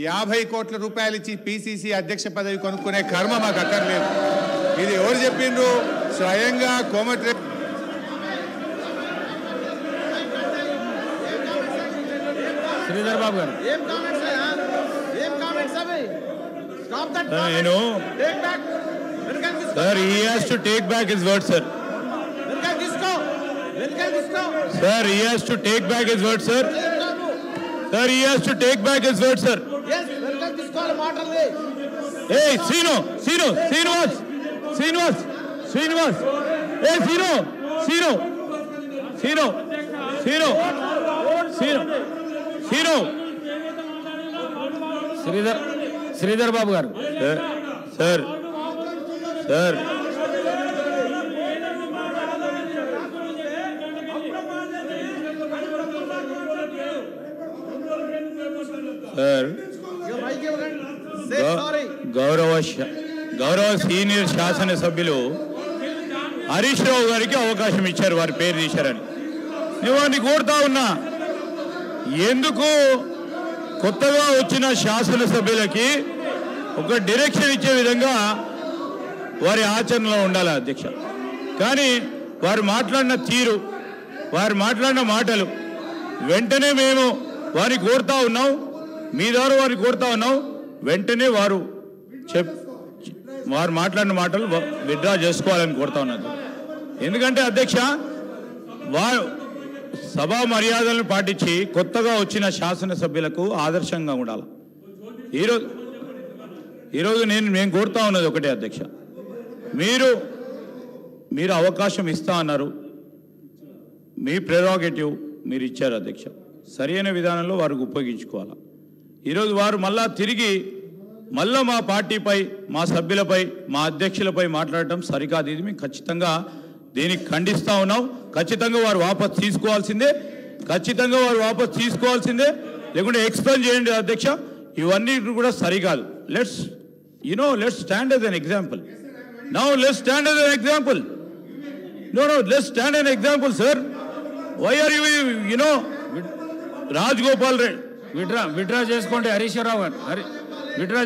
50 కోట్ల రూపాయలు ఇచ్చి పిసిసి అధ్యక్ష పదవి కొనుక్కునే కర్మ మాకు అక్కర్లేదు. ఇది ఎవరు చెప్పిండ్రు? స్వయంగా కోమటిరెడ్డి శ్రీధర్ బాబు గారు. Sir, he has to take back his word, sir. Sir, he has to take back his word, sir. Sir, he has to take back his word, sir. Hey, Srinivas. Hey, Srinu. Sridhar Babu గారు. Sir. Sir. గౌరవ senior శాసనసభ్యులు హరీష్ రావు గారికి అవకాశం ఇచ్చారు, వారి పేరు తీశారని. నేను వారిని కోరుతా ఉన్నా, ఎందుకు కొత్తగా వచ్చిన శాసనసభ్యులకి ఒక డైరెక్షన్ ఇచ్చే విధంగా వారి ఆచరణలో ఉండాలి అధ్యక్ష. కానీ వారు మాట్లాడిన తీరు, వారు మాట్లాడిన మాటలు వెంటనే మేము వారిని కోరుతా ఉన్నాం, మీ ద్వారా వారిని కోరుతా ఉన్నాం, వెంటనే వారు మాట్లాడిన మాటలు విత్డ్రా చేసుకోవాలని కోరుతా ఉన్నది. ఎందుకంటే అధ్యక్ష, వారు సభా మర్యాదలను పాటించి కొత్తగా వచ్చిన శాసనసభ్యులకు ఆదర్శంగా ఉండాలి. ఈరోజు మేము కోరుతా ఉన్నది ఒకటే అధ్యక్ష, మీరు అవకాశం ఇస్తా అన్నారు, మీ ప్రెరోగేటివ్ మీరు ఇచ్చారు అధ్యక్ష. సరైన విధానంలో వారికి ఉపయోగించుకోవాలి. ఈరోజు వారు మళ్ళా మా పార్టీపై, మా సభ్యులపై, మా అధ్యక్షులపై మాట్లాడటం సరికాదు. ఇది మేము ఖచ్చితంగా దీనికి ఖండిస్తూ ఉన్నాం. ఖచ్చితంగా వారు వాపస్ తీసుకోవాల్సిందే, లేకుంటే ఎక్స్ప్లెయిన్ చేయండి అధ్యక్ష. ఇవన్నీ కూడా సరికాదు. Let's stand as an example. Now let's stand as an example. Let's stand as an example, sir. Why are you Rajgopal Reddy? Withdraw చేసుకోండి హరీష్ రావు గారు. విత్డ్రా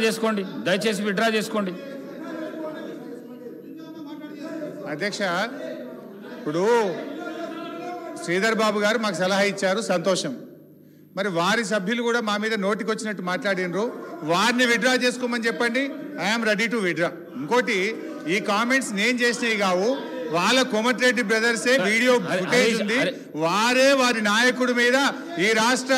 చేసుకోండి దయచేసి విత్డ్రా చేసుకోండి. అధ్యక్ష, ఇప్పుడు శ్రీధర్ బాబు గారు మాకు సలహా ఇచ్చారు, సంతోషం. మరి వారి సభ్యులు కూడా మా మీద నోటికొచ్చినట్టు మాట్లాడినరు, వారిని విత్డ్రా చేసుకోమని చెప్పండి. I'm ready to withdraw. ఇంకోటి, ఈ కామెంట్స్ నేను చేసినవి కావు, వాళ్ళ కోమటిరెడ్డి బ్రదర్సే వీడియో ఫుటేజ్ ఉంది. వారి నాయకుడి మీద ఈ రాష్ట్ర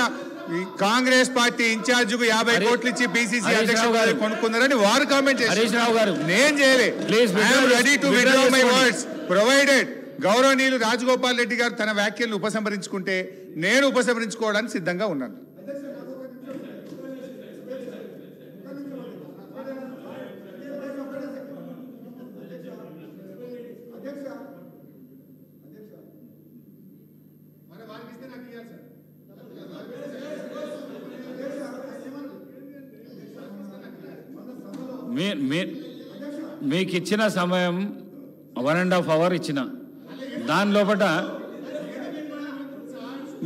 కాంగ్రెస్ పార్టీ ఇన్ఛార్జ్ కు 50 కోట్లు ఇచ్చి పిసిసి అధ్యక్షుడు కొనుక్కున్నారని వారు కామెంట్ చేశారు. నేను చేయలే. I'm ready to withdraw my words provided గౌరవనీయులు రాజగోపాల్ రెడ్డి గారు తన వ్యాఖ్యలను ఉపసంహరించుకుంటే నేను ఉపసంహరించుకోవడానికి సిద్ధంగా ఉన్నాను. మీకు ఇచ్చిన సమయం 1.5 hours ఇచ్చిన దాని లోపల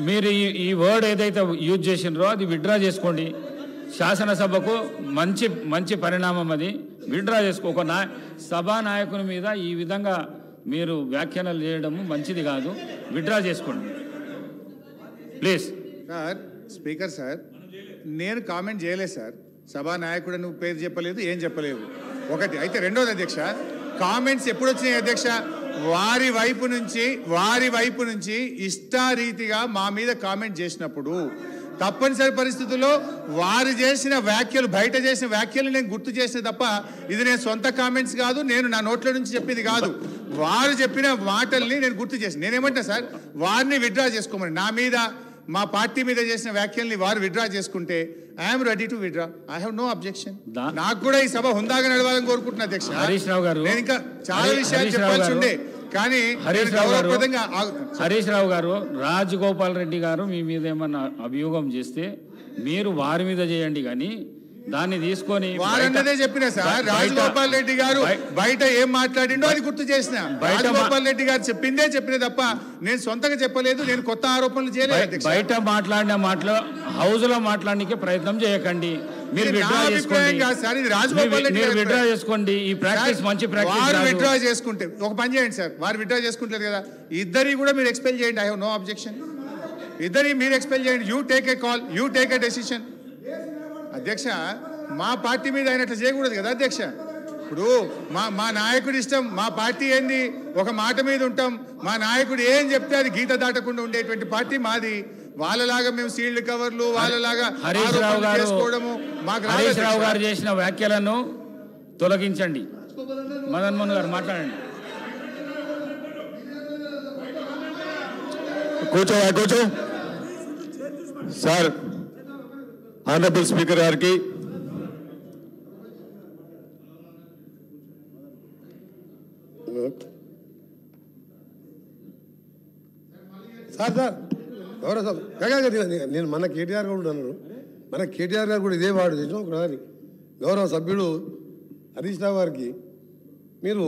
మీరు ఈ వర్డ్ ఏదైతే యూజ్ చేసినారో అది విత్డ్రా చేసుకోండి. శాసనసభకు మంచి పరిణామం అది. విత్డ్రా చేసుకో. ఒక సభా నాయకుని మీద ఈ విధంగా మీరు వ్యాఖ్యానాలు చేయడం మంచిది కాదు. విత్డ్రా చేసుకోండి ప్లీజ్. సార్, స్పీకర్ సార్, నేను కామెంట్ చేయలేదు సార్. సభా నాయకుడు నువ్వు పేరు చెప్పలేదు, ఏం చెప్పలేదు. ఒకటి అయితే. రెండోది అధ్యక్ష, కామెంట్స్ ఎప్పుడు వచ్చినాయి అధ్యక్ష? వారి వైపు నుంచి ఇష్టారీతిగా మా మీద కామెంట్ చేసినప్పుడు తప్పనిసరి పరిస్థితుల్లో వారు చేసిన వ్యాఖ్యలు, బయట చేసిన వ్యాఖ్యలు నేను గుర్తు చేసిన తప్ప ఇది నేను సొంత కామెంట్స్ కాదు, నేను నా నోట్ల నుంచి చెప్పింది కాదు. వారు చెప్పిన మాటల్ని నేను గుర్తు చేసిన. నేనేమంటా సార్, వారిని విత్డ్రా చేసుకోమని. నా మీద, మా పార్టీ మీద చేసిన వ్యాఖ్యల్ని వారు విత్డ్రా చేసుకుంటే I'm ready to withdraw. I have no objection. నాకు కూడా ఈ సభ హుందాగా నడవాలని కోరుకుంటున్నా అధ్యక్ష. హరీష్ రావు గారు, నేను ఇంకా చాలా విషయాలు చెప్పాల్సి ఉండే, కానీ హరీష్ రావు గారు, రాజగోపాల్ రెడ్డి గారు మీ మీద ఏమన్నా అభియోగం చేస్తే మీరు వారి మీద చేయండి, కానీ దాన్ని తీసుకొని వారన్నదే చెప్పిన సార్. రాజగోపాల్ రెడ్డి గారు బయట ఏం మాట్లాడిండో అది గుర్తు చేసిన. రాజగోపాల్ రెడ్డి గారు చెప్పిన తప్ప నేను సొంతంగా చెప్పలేదు, నేను కొత్త ఆరోపణలు చేయలేదు. బయట మాట్లాడిన మాటలు హౌస్లో మాట్లాడడానికి ప్రయత్నం చేయకండి. మీరు ఇది నా విత్డ్రా అభిప్రాయం చేసుకోండి. కాదు సార్, ఇది రాజగోపాల్ రెడ్డి మీరు గారి విత్డ్రా అభిప్రాయం. చేసుకోండి. ఈ ప్రాక్టీస్ సార్, మంచి ప్రాక్టీస్ వారు కాదు. విత్డ్రా చేసుకుంటే ఒక పని చేయండి సార్, వారు విత్డ్రా చేసుకుంటారు కదా, ఇద్దరి కూడా మీరు ఎక్స్పెల్ చేయండి. I have no objection. ఇద్దరి మీరు ఎక్స్పెల్ చేయండి. You take a call, you take a decision. అధ్యక్ష, మా పార్టీ మీద అయినట్లు చేయకూడదు కదా అధ్యక్ష. ఇప్పుడు మా నాయకుడి ఇష్టం, మా పార్టీ ఏంది, ఒక మాట మీద ఉంటాం. మా నాయకుడు ఏం చెప్తే అది గీత దాటకుండా ఉండేటువంటి పార్టీ మాది. వాళ్ళలాగా మేము సీల్డ్ కవర్లు, వాళ్ళలాగా హరీష్ రావు గారు చేసుకోవడము మాకు రాదు హరీష్ రావు అధ్యక్ష. గారు చేసిన వ్యాఖ్యలను తొలగించండి. మదన్ మోహన్ గారు మాట్లాడండి. కూర్చో సార్. ఆనరబుల్ స్పీకర్ గారికి సార్ ఎవరో సార్ నేను మన కేటీఆర్ గారు కూడా అన్నాను. మన కేటీఆర్ గారు కూడా ఇదే వాడు చేసిన ఒకసారి గౌరవ సభ్యుడు హరీష్ రావు గారికి మీరు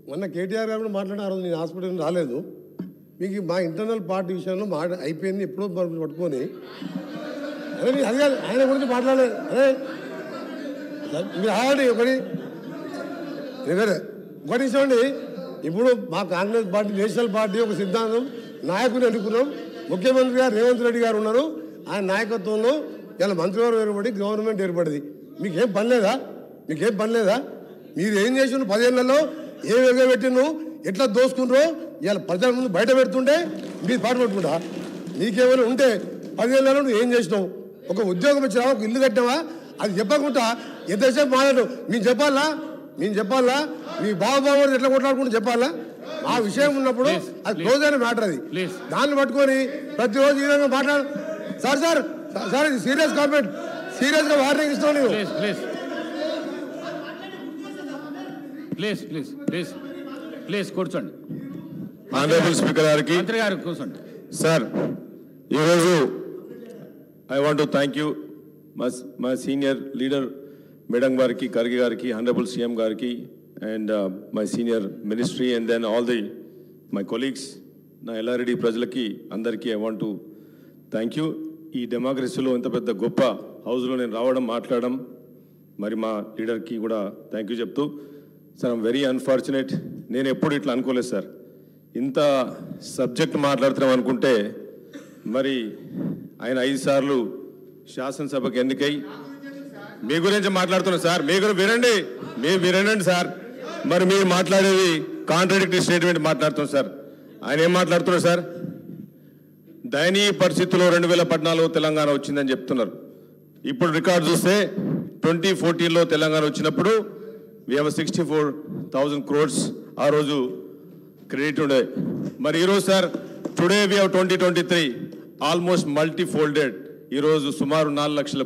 మొన్న కేటీఆర్ గారు కూడా మాట్లాడినారు. నేను హాస్పిటల్ రాలేదు, మీకు మా ఇంటర్నల్ పార్టీ విషయంలో అయిపోయింది ఎప్పుడో పట్టుకొని అదే అది కాదు, ఆయన గురించి మాట్లాడలేదు. అదే మీరు ఆగండి ఒకటి ఇవ్వండి. ఇప్పుడు మా కాంగ్రెస్ పార్టీ నేషనల్ పార్టీ ఒక సిద్ధాంతం, నాయకుని ఎన్నుకున్నాం. ముఖ్యమంత్రి గారు రేవంత్ రెడ్డి గారు ఉన్నారు. ఆయన నాయకత్వంలో ఇలా మంత్రివర్గం ఏర్పడి గవర్నమెంట్ ఏర్పడింది. మీకేం పని లేదా? మీరు ఏం చేసిన 10 ఏళ్లలో ఏ వేగ పెట్టినో ఎట్లా దోసుకున్నారో ఇలా ప్రజల ముందు బయట పెడుతుంటే మీరు పాటు పెట్టుకుంటా. నీకేమైనా ఉంటే 10 ఏళ్లలో నువ్వు ఏం చేసినావు? ఒక ఉద్యోగం ఇచ్చినా, ఒక ఇల్లు కట్టావా? అది చెప్పకుండా ఎంతసేపు మాట్లాడు. మేము చెప్పాలా మీ బాబు ఎట్లా కొట్లాడుకుంటూ చెప్పాలా? ఆ విషయం ఉన్నప్పుడు అది క్లోజ్ అయిన మ్యాటర్. అది దాన్ని పట్టుకొని ప్రతిరోజు ఈ విధంగా మాట్లాడు. సార్ ఇది సీరియస్ కామెంట్, సీరియస్గా వార్నింగ్ ఇస్తాను. ప్లీజ్ కూర్చోండి. ఆనరబుల్ స్పీకర్ గారికి మంత్రి గారు కూర్చోండి. సార్, ఈరోజు I want to thank you మా సీనియర్ లీడర్ మేడం గారికి, ఖర్గే గారికి, ఆనరబుల్ సీఎం గారికి, and my senior ministry, and then all the my colleagues, నా ఎల్లారెడ్డి ప్రజలకి అందరికీ I want to thank you. ఈ డెమోక్రసీలో ఇంత పెద్ద గొప్ప హౌస్లో నేను రావడం, మాట్లాడడం, మరి మా లీడర్కి కూడా థ్యాంక్ యూ చెప్తూ, సార్ ఐమ్ వెరీ అన్ఫార్చునేట్. నేను ఎప్పుడు ఇట్లా అనుకోలేదు సార్. ఇంత సబ్జెక్ట్ మాట్లాడుతున్నాం అనుకుంటే, మరి ఆయన 5 సార్లు శాసనసభకు ఎన్నికై మీ గురించి మాట్లాడుతున్నారు సార్. మీ గురించి వినండి సార్. మరి మీరు మాట్లాడేది కాంట్రాడిక్టరీ స్టేట్మెంట్ మాట్లాడుతున్నారు సార్. ఆయన ఏం మాట్లాడుతున్నారు సార్? దయనీయ పరిస్థితుల్లో 2014 తెలంగాణ వచ్చిందని చెప్తున్నారు. ఇప్పుడు రికార్డు చూస్తే 2014లో తెలంగాణ వచ్చినప్పుడు we have 64,000 crores ఆ రోజు క్రెడిట్ ఉండే. మరి ఈరోజు sir today we have 2023 almost multi folded. ఈరోజు సుమారు 4 లక్షల